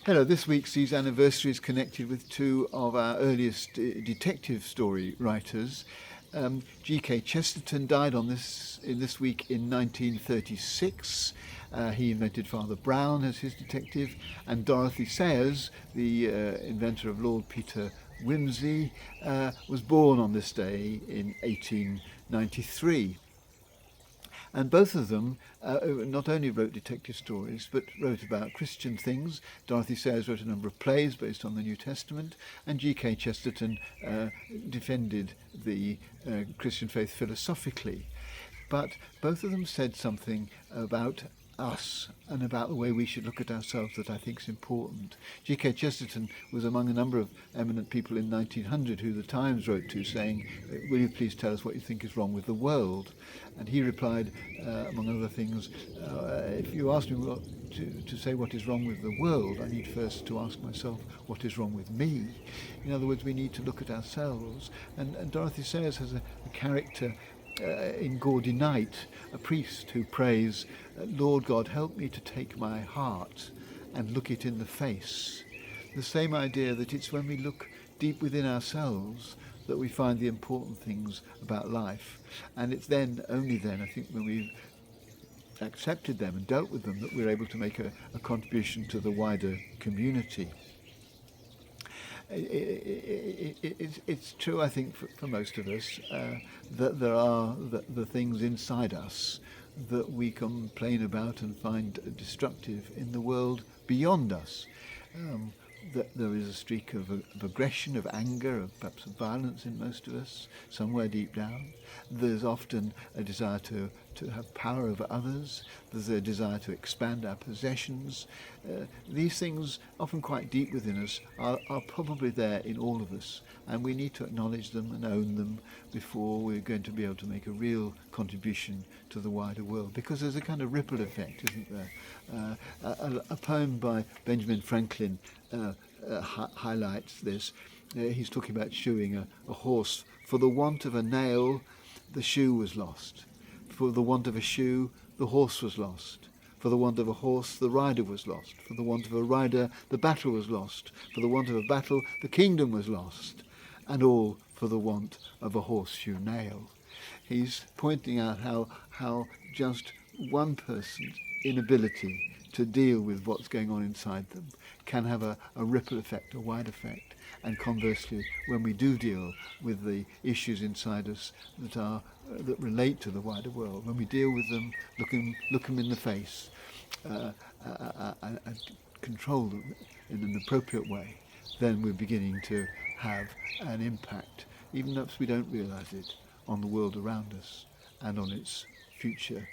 Hello, this week sees anniversaries connected with two of our earliest detective story writers. G.K. Chesterton died in this week in 1936. He invented Father Brown as his detective, and Dorothy Sayers, the inventor of Lord Peter Wimsey, was born on this day in 1893. And both of them not only wrote detective stories, but wrote about Christian things. Dorothy Sayers wrote a number of plays based on the New Testament, and G.K. Chesterton defended the Christian faith philosophically. But both of them said something about us and about the way we should look at ourselves that I think is important. G.K. Chesterton was among a number of eminent people in 1900 who the Times wrote to saying, will you please tell us what you think is wrong with the world? And he replied, among other things, if you ask me to say what is wrong with the world, I need first to ask myself what is wrong with me. In other words, we need to look at ourselves. And Dorothy Sayers has a character in Gaudy Night, a priest who prays, Lord God, help me to take my heart and look it in the face. The same idea that it's when we look deep within ourselves that we find the important things about life. And it's then, only then, I think, when we've accepted them and dealt with them, that we're able to make a contribution to the wider community. It's true, I think, for most of us, that there are the things inside us that we complain about and find destructive in the world beyond us. That there is a streak of aggression, of anger, of perhaps of violence in most of us, somewhere deep down. There's often a desire to have power over others. There's a desire to expand our possessions. These things, often quite deep within us, are probably there in all of us, and we need to acknowledge them and own them before we're going to be able to make a real contribution to the wider world, because there's a kind of ripple effect, isn't there? A poem by Benjamin Franklin highlights this. He's talking about shoeing a horse. For the want of a nail, the shoe was lost. For the want of a shoe, the horse was lost. For the want of a horse, the rider was lost. For the want of a rider, the battle was lost. For the want of a battle, the kingdom was lost. And all for the want of a horseshoe nail. He's pointing out how just one person's inability to deal with what's going on inside them can have a ripple effect, a wide effect. And conversely, when we do deal with the issues inside us that relate to the wider world, when we deal with them, look them in the face, and control them in an appropriate way, then we're beginning to have an impact, even if we don't realise it, on the world around us and on its future